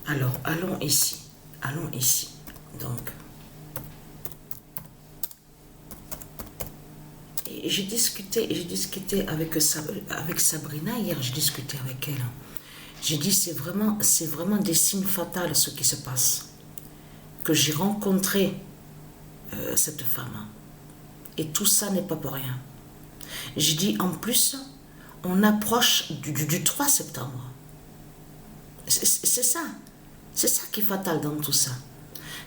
Alors, allons ici. Allons ici. Donc, j'ai discuté avec Sabrina hier, j'ai discuté avec elle. J'ai dit, c'est vraiment des signes fatals ce qui se passe. Que j'ai rencontré cette femme. Et tout ça n'est pas pour rien. J'ai dit, en plus, on approche du 3 septembre. C'est ça. C'est ça qui est fatal dans tout ça.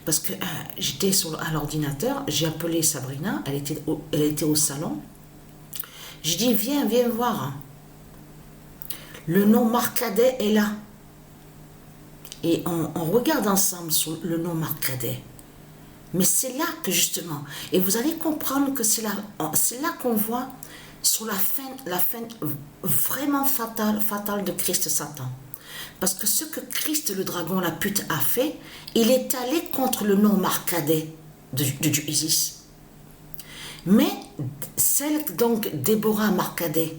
Parce que j'étais à l'ordinateur, j'ai appelé Sabrina, elle était au salon. J'ai dit, viens voir. Le nom Marcadet est là. Et on regarde ensemble sur le nom Marcadet. Mais c'est là que justement, et vous allez comprendre que c'est là qu'on voit sur la fin vraiment fatale de Christ Satan. Parce que ce que Christ le dragon, la pute, a fait, il est allé contre le nom Marcadet de Isis. Mais celle, donc, Déborah Marcadet,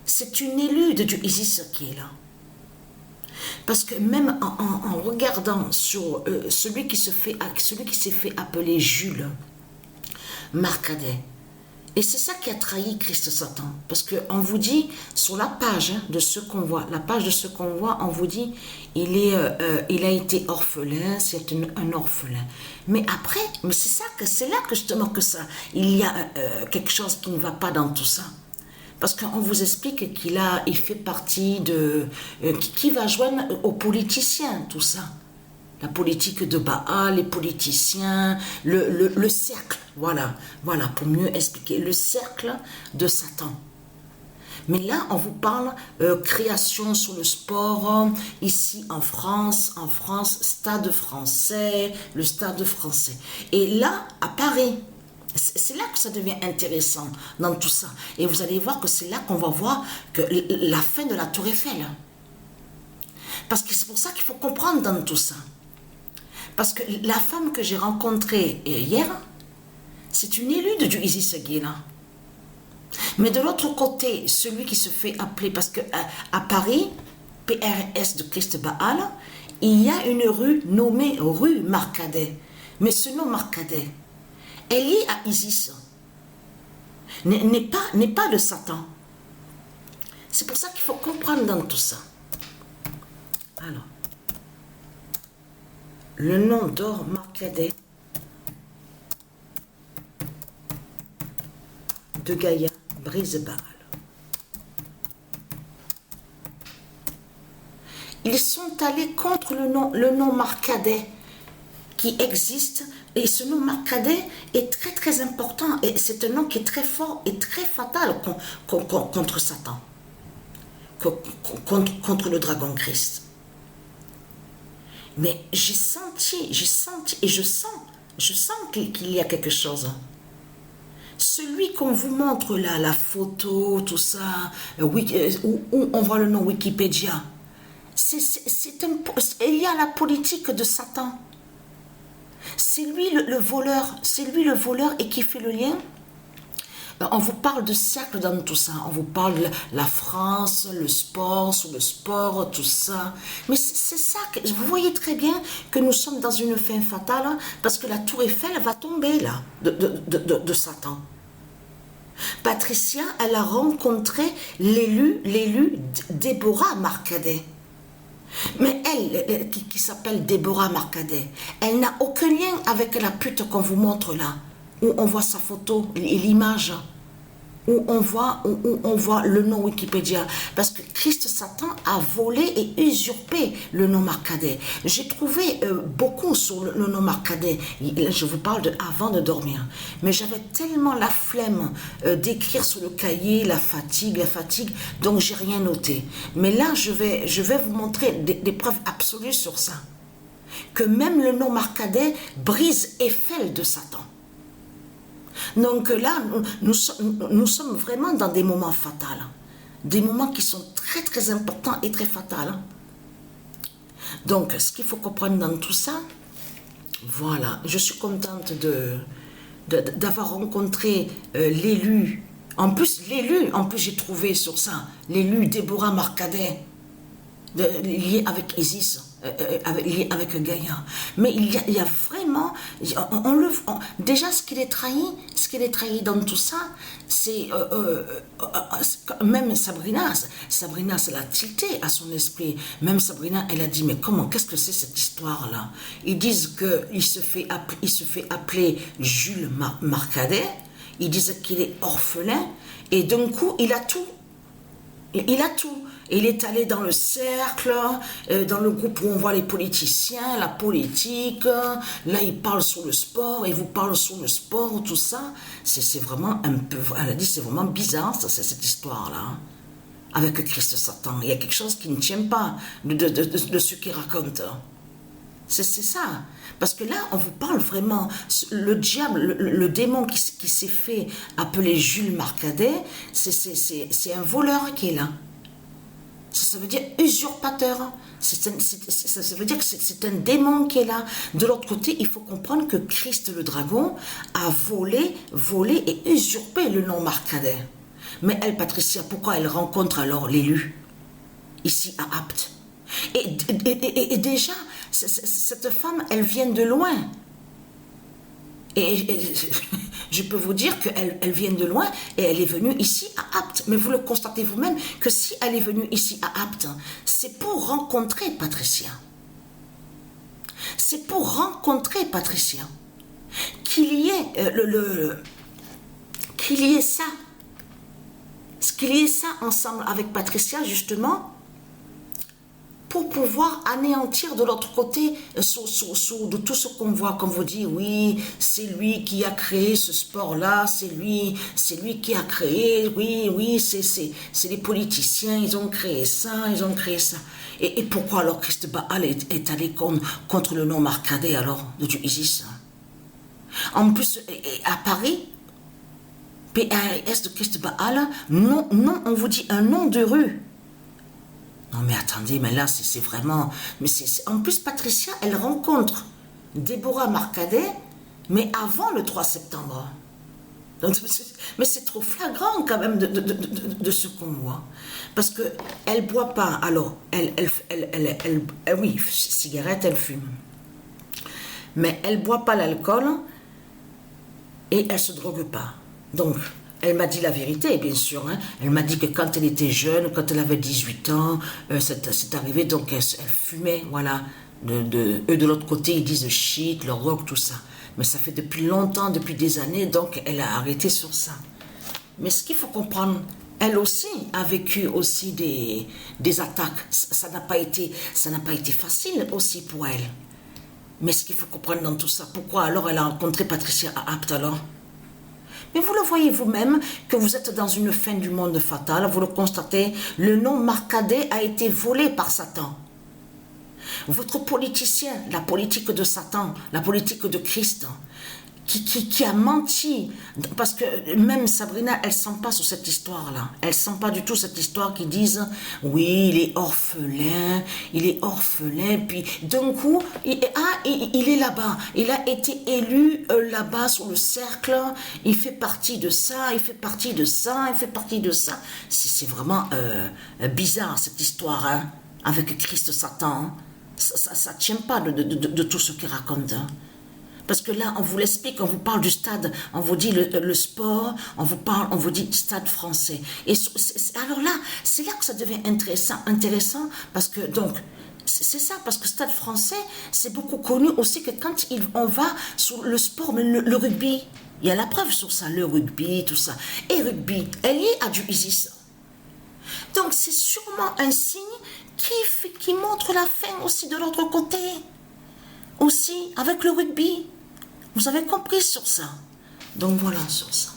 c'est une élue de Isis qui est là. Parce que même en regardant sur celui qui s'est fait appeler Jules Marcadet, et c'est ça qui a trahi Christ Satan. Parce qu'on vous dit, sur la page de ce qu'on voit, on vous dit, il a été orphelin, c'est un orphelin. Mais après, c'est là que justement que ça, il y a quelque chose qui ne va pas dans tout ça. Parce qu'on vous explique il fait partie de... qui va joindre aux politiciens, tout ça. La politique de Baal, les politiciens, le cercle, voilà, pour mieux expliquer, le cercle de Satan. Mais là, on vous parle création sur le sport, ici en France, stade français, le stade français. Et là, à Paris, c'est là que ça devient intéressant dans tout ça. Et vous allez voir que c'est là qu'on va voir que la fin de la Tour Eiffel. Parce que c'est pour ça qu'il faut comprendre dans tout ça. Parce que la femme que j'ai rencontrée hier, c'est une élue de Isis qui est là. Mais de l'autre côté, celui qui se fait appeler, parce qu'à Paris, PRS de Christ Baal, il y a une rue nommée rue Marcadet. Mais ce nom Marcadet est lié à Isis. N'est pas de Satan. C'est pour ça qu'il faut comprendre dans tout ça. Alors, le nom d'or Marcadet de Gaïa brise Baal. Ils sont allés contre le nom Marcadet qui existe, et ce nom Marcadet est très très important, et c'est un nom qui est très fort et très fatal contre Satan, contre le dragon Christ. Mais j'ai senti, et je sens qu'il y a quelque chose. Celui qu'on vous montre là, la photo, tout ça, où on voit le nom Wikipédia, il y a la politique de Satan. C'est lui le voleur, et qui fait le lien. On vous parle de cercle dans tout ça. On vous parle de la France, le sport, sur le sport, tout ça. Mais c'est ça que vous voyez très bien que nous sommes dans une fin fatale, parce que la Tour Eiffel va tomber là, de Satan. Patricia, elle a rencontré l'élu Déborah Marcadet. Mais elle, qui s'appelle Déborah Marcadet, elle n'a aucun lien avec la pute qu'on vous montre là, où on voit sa photo et l'image, où on voit le nom Wikipédia. Parce que Christ Satan a volé et usurpé le nom Marcadet. J'ai trouvé beaucoup sur le nom Marcadet. Je vous parle avant de dormir. Mais j'avais tellement la flemme d'écrire sur le cahier, la fatigue, donc j'ai rien noté. Mais là, je vais vous montrer des preuves absolues sur ça. Que même le nom Marcadet brise Eiffel de Satan. Donc là, nous sommes vraiment dans des moments fatals. Des moments qui sont très très importants et très fatals. Donc, ce qu'il faut comprendre dans tout ça, voilà, je suis contente d'avoir rencontré l'élu. En plus, j'ai trouvé sur ça, l'élu Déborah Marcadet. lié avec Isis, lié avec Gaïa. Mais il y a vraiment, déjà ce qu'il est trahi dans tout ça, c'est même Sabrina, ça l'a tilté à son esprit. Même Sabrina, elle a dit, mais comment, qu'est-ce que c'est cette histoire-là? Ils disent qu'il se fait appeler Jules Marcadet, ils disent qu'il est orphelin, et d'un coup, il a tout. Il a tout. Il est allé dans le cercle, dans le groupe où on voit les politiciens, la politique. Là, il parle sur le sport, il vous parle sur le sport, tout ça. C'est vraiment un peu... Elle a dit, c'est vraiment bizarre, cette histoire-là. Hein. Avec Christ Satan. Il y a quelque chose qui ne tient pas de ce qu'il raconte. C'est ça. Parce que là, on vous parle vraiment, le diable, le démon qui s'est fait appeler Jules Marcadet, c'est un voleur qui est là. Ça veut dire usurpateur. Ça veut dire que c'est un démon qui est là. De l'autre côté, il faut comprendre que Christ le dragon a volé et usurpé le nom Marcadet. Mais elle, Patricia, pourquoi elle rencontre alors l'élu ici à Apt? Et déjà, cette femme, elle vient de loin. Et je peux vous dire qu'elle vient de loin et elle est venue ici à Apt. Mais vous le constatez vous-même que si elle est venue ici à Apt, c'est pour rencontrer Patricia. C'est pour rencontrer Patricia. Qu'il y ait ça. Qu'il y ait ça ensemble avec Patricia, justement, pour pouvoir anéantir de l'autre côté de tout ce qu'on voit, comme vous dites, oui, c'est lui qui a créé ce sport-là, c'est lui qui a créé, oui, c'est les politiciens, ils ont créé ça. Et pourquoi alors Christ Baal est allé contre le nom Marcadet alors, de Dieu Isis? En plus, à Paris, PAS de Christ Baal, non, on vous dit un nom de rue. Non mais attendez, mais là c'est vraiment... En plus Patricia, elle rencontre Déborah Marcadet, mais avant le 3 septembre. Donc, mais c'est trop flagrant quand même de ce qu'on voit. Parce qu'elle ne boit pas, alors, oui, cigarette, elle fume. Mais elle ne boit pas l'alcool et elle ne se drogue pas. Donc... Elle m'a dit la vérité, bien sûr. Hein. Elle m'a dit que quand elle était jeune, quand elle avait 18 ans, c'est arrivé, donc elle fumait, voilà. Eux, de l'autre côté, ils disent shit, le rock, tout ça. Mais ça fait depuis longtemps, depuis des années, donc elle a arrêté sur ça. Mais ce qu'il faut comprendre, elle aussi a vécu aussi des attaques. Ça n'a pas été facile aussi pour elle. Mais ce qu'il faut comprendre dans tout ça, pourquoi alors elle a rencontré Patricia à Apt alors? Mais vous le voyez vous-même que vous êtes dans une fin du monde fatale, vous le constatez, le nom Marcadet a été volé par Satan. Votre politicien, la politique de Satan, la politique de Christ, qui a menti, parce que même Sabrina, elle ne sent pas sur cette histoire-là. Elle ne sent pas du tout cette histoire qui disent, oui, il est orphelin, puis d'un coup, il est là-bas. Il a été élu là-bas sur le cercle, il fait partie de ça, C'est vraiment bizarre cette histoire, hein, avec Christ Satan. Ça ne tient pas de tout ce qu'il raconte, hein. Parce que là, on vous l'explique, on vous parle du stade, on vous dit le sport, on vous dit stade français. Et alors là, c'est là que ça devient intéressant parce que, donc, c'est ça, parce que stade français, c'est beaucoup connu aussi que quand on va sur le sport, mais le rugby, il y a la preuve sur ça, le rugby, tout ça. Et rugby, elle y est à du Isis. Donc, c'est sûrement un signe qui montre la fin aussi de l'autre côté. Aussi, avec le rugby. Vous avez compris sur ça. Donc voilà sur ça.